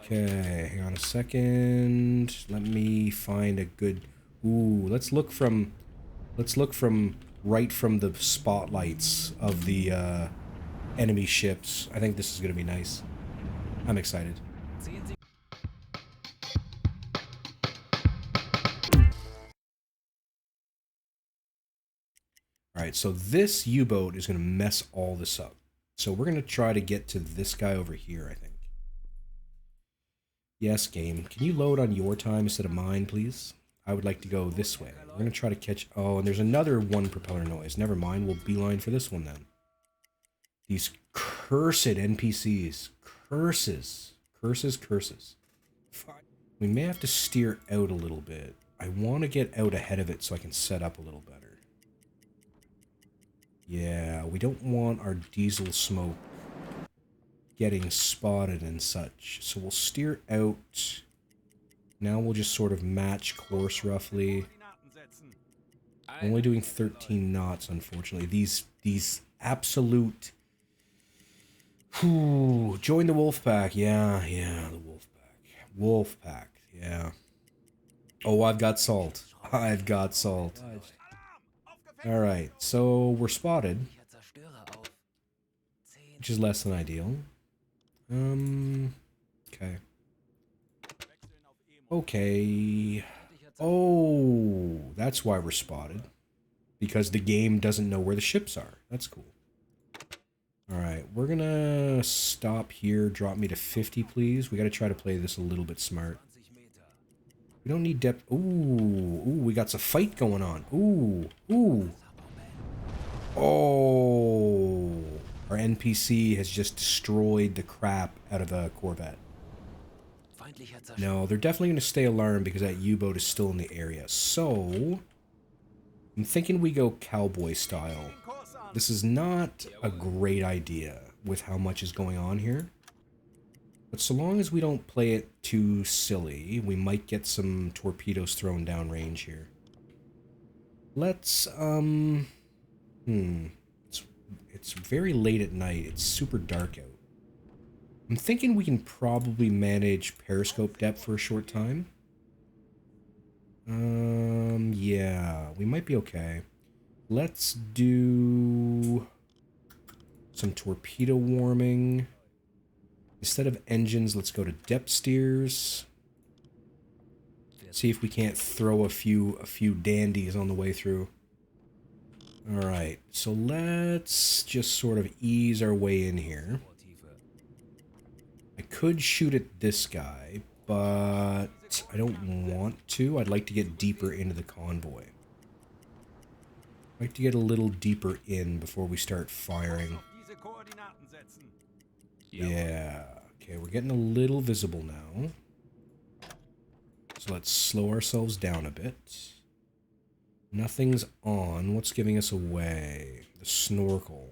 Okay, hang on a second. Let me find a good... Ooh, let's look from right from the spotlights of the enemy ships. I think this is gonna be nice. I'm excited. Alright, so this U-boat is gonna mess all this up. So we're gonna try to get to this guy over here, I think. Yes, game. Can you load on your time instead of mine, please? I would like to go this way. We're going to try to catch... Oh, and there's another one propeller noise. Never mind. We'll beeline for this one then. These cursed NPCs. Curses. Curses, curses. We may have to steer out a little bit. I want to get out ahead of it so I can set up a little better. Yeah, we don't want our diesel smoke getting spotted and such. So we'll steer out. Now we'll just sort of match course roughly. Only doing 13 knots, unfortunately. These absolute... Whew, join the wolf pack. Yeah, the wolf pack. Wolf pack, yeah. Oh, I've got salt. I've got salt. Alright, so we're spotted. Which is less than ideal. Okay. Okay. Oh, that's why we're spotted. Because the game doesn't know where the ships are. That's cool. Alright, we're gonna stop here. Drop me to 50, please. We gotta try to play this a little bit smart. We don't need depth. Ooh, we got some fight going on. Ooh. Oh. Our NPC has just destroyed the crap out of a Corvette. No, they're definitely going to stay alarmed because that U-boat is still in the area. So, I'm thinking we go cowboy style. This is not a great idea with how much is going on here. But so long as we don't play it too silly, we might get some torpedoes thrown down range here. Let's, It's very late at night. It's super dark out. I'm thinking we can probably manage periscope depth for a short time. Yeah, we might be okay. Let's do some torpedo warming. Instead of engines, let's go to depth steers. See if we can't throw a few dandies on the way through. Alright, so let's just sort of ease our way in here. I could shoot at this guy, but I don't want to. I'd like to get deeper into the convoy. I'd like to get a little deeper in before we start firing. Yeah, okay, we're getting a little visible now. So let's slow ourselves down a bit. Nothing's on. What's giving us away? The snorkel.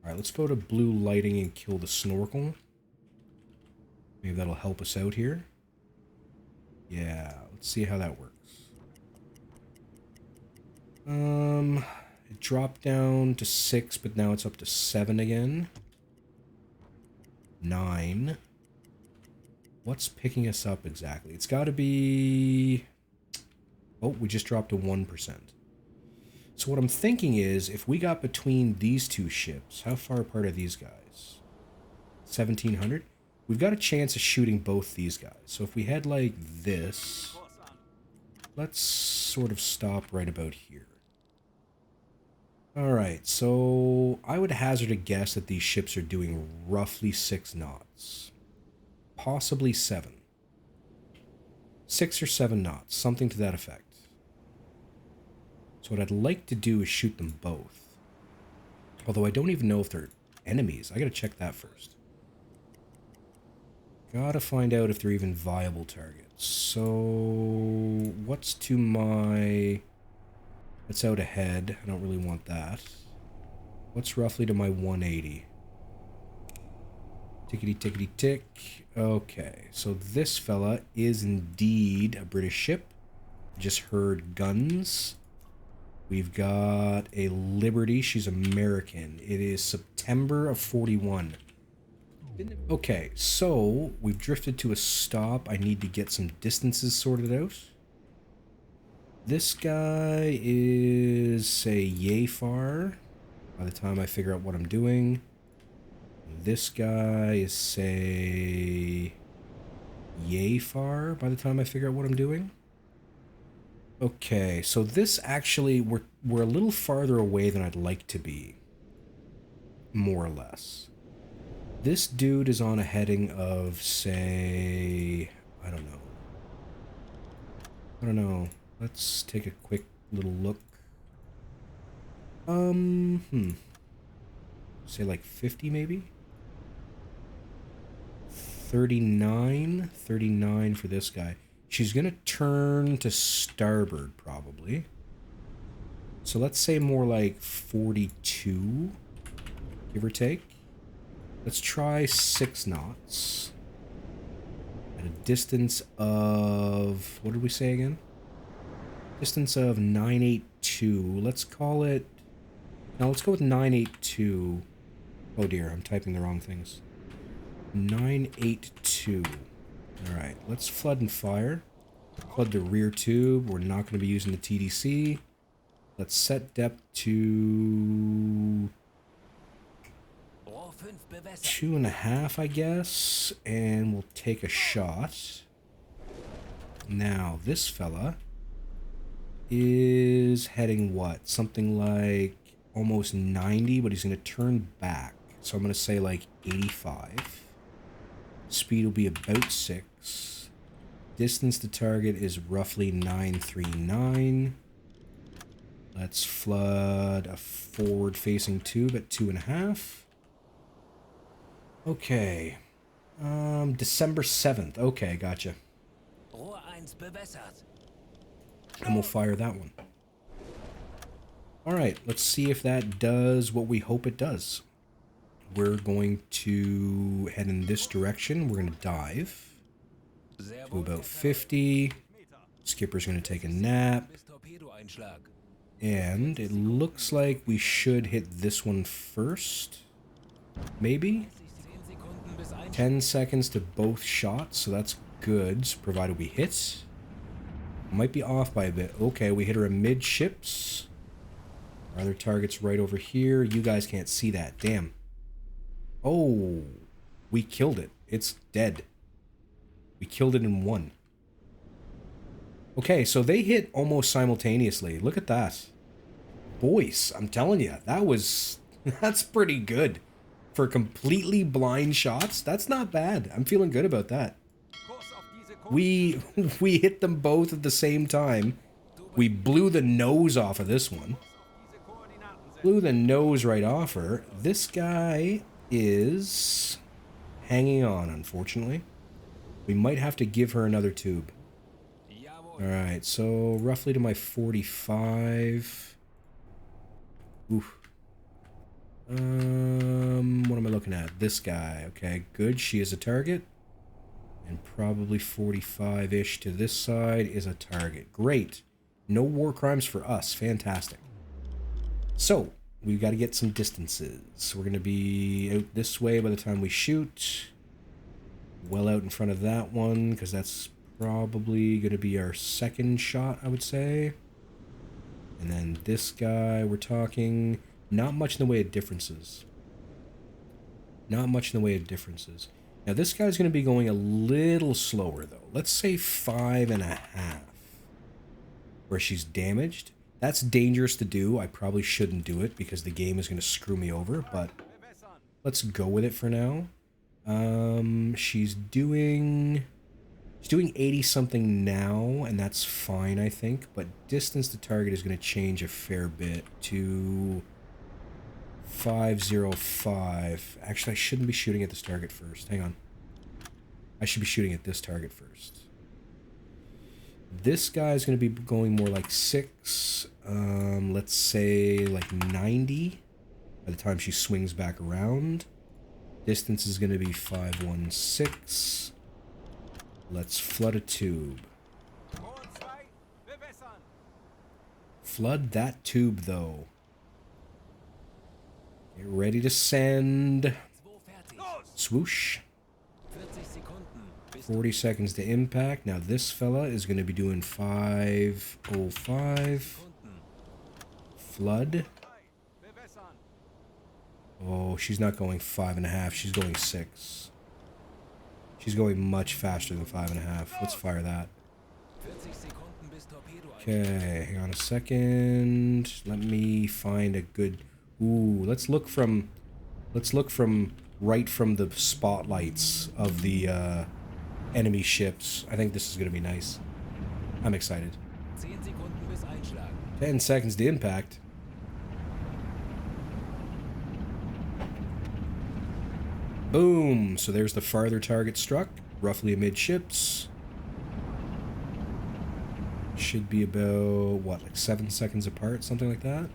Alright, let's go to blue lighting and kill the snorkel. Maybe that'll help us out here. Yeah, let's see how that works. It dropped down to 6, but now it's up to 7 again. 9. What's picking us up exactly? It's got to be... Oh, we just dropped to 1%. So what I'm thinking is, if we got between these two ships, how far apart are these guys? 1,700? We've got a chance of shooting both these guys. So if we head like this, let's sort of stop right about here. Alright, so I would hazard a guess that these ships are doing roughly 6 knots. Possibly 7. 6 or 7 knots, something to that effect. So what I'd like to do is shoot them both. Although I don't even know if they're enemies. I gotta check that first. Gotta find out if they're even viable targets. So, what's to my... That's out ahead. I don't really want that. What's roughly to my 180? Tickety tickety tick. Okay, so this fella is indeed a British ship. Just heard guns. We've got a Liberty. She's American. It is September of 41. Okay, so we've drifted to a stop. I need to get some distances sorted out. This guy is, say, yay far by the time I figure out what I'm doing. This guy is, say, yay far by the time I figure out what I'm doing. Okay, so this actually, we're a little farther away than I'd like to be. More or less. This dude is on a heading of, say, I don't know. Let's take a quick little look. Say like 50 maybe? 39 for this guy. She's gonna turn to starboard probably. So let's say more like 42, give or take. Let's try 6 knots. At a distance of, what did we say again? Distance of 982. Let's call it, now let's go with 982. Oh dear, I'm typing the wrong things. 982. Alright, let's flood and fire. Flood the rear tube. We're not going to be using the TDC. Let's set depth to 2.5, I guess. And we'll take a shot. Now, this fella is heading what? Something like almost 90, but he's going to turn back. So I'm going to say like 85. Speed will be about 6. Distance to target is roughly 939. Let's flood a forward-facing tube at 2.5. Okay. December 7th. Okay, gotcha. And we'll fire that one. Alright, let's see if that does what we hope it does. We're going to head in this direction. We're going to dive to about 50. Skipper's going to take a nap. And it looks like we should hit this one first. Maybe? 10 seconds to both shots, so that's good, provided we hit. Might be off by a bit. Okay, we hit her amidships. Our other target's right over here. You guys can't see that. Damn. Oh, we killed it. It's dead. We killed it in one. Okay, so they hit almost simultaneously. Look at that. Boys, I'm telling you, that's pretty good. For completely blind shots, that's not bad. I'm feeling good about that. We hit them both at the same time. We blew the nose off of this one. Blew the nose right off her. This guy is hanging on, unfortunately. We might have to give her another tube. Alright, so roughly to my 45. Oof. What am I looking at? This guy. Okay, good. She is a target. And probably 45-ish to this side is a target. Great. No war crimes for us. Fantastic. So, we've got to get some distances. We're going to be out this way by the time we shoot. Well out in front of that one, because that's probably going to be our second shot, I would say. And then this guy, we're talking... Not much in the way of differences. Not much in the way of differences. Now, this guy's going to be going a little slower, though. Let's say 5.5. Where she's damaged. That's dangerous to do. I probably shouldn't do it because the game is going to screw me over, but let's go with it for now. She's doing 80-something now, and that's fine, I think. But distance to target is going to change a fair bit to 505. Actually, I shouldn't be shooting at this target first. Hang on. I should be shooting at this target first. This guy's going to be going more like 6. Let's say like 90 by the time she swings back around. Distance is going to be 516. Let's flood a tube. Flood that tube, though. Get ready to send. Swoosh. 40 seconds to impact. Now this fella is going to be doing 5:05. Flood. Oh, she's not going 5.5. She's going 6. She's going much faster than 5.5. Let's fire that. Okay, hang on a second. Let me find a good... Ooh, let's look from right from the spotlights of the enemy ships. I think this is going to be nice. I'm excited. 10 seconds to impact. Boom! So there's the farther target struck, roughly amidships. Should be about, what, like 7 seconds apart, something like that?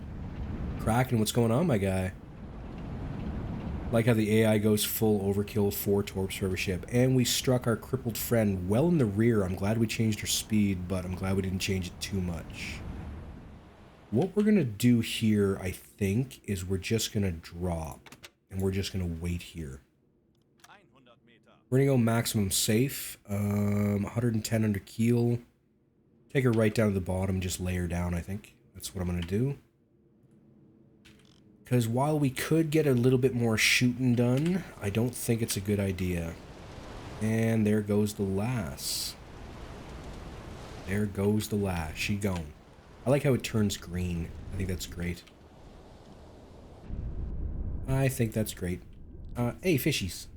Kraken, what's going on, my guy? Like how the AI goes full overkill, 4 torps for every ship. And we struck our crippled friend well in the rear. I'm glad we changed her speed, but I'm glad we didn't change it too much. What we're going to do here, I think, is we're just going to drop. And we're just going to wait here. We're going to go maximum safe. 110 under keel. Take her right down to the bottom, just lay her down, I think. That's what I'm going to do. Because while we could get a little bit more shooting done, I don't think it's a good idea. And there goes the lass. There goes the lass. She gone. I like how it turns green. I think that's great. I think that's great. Hey, fishies.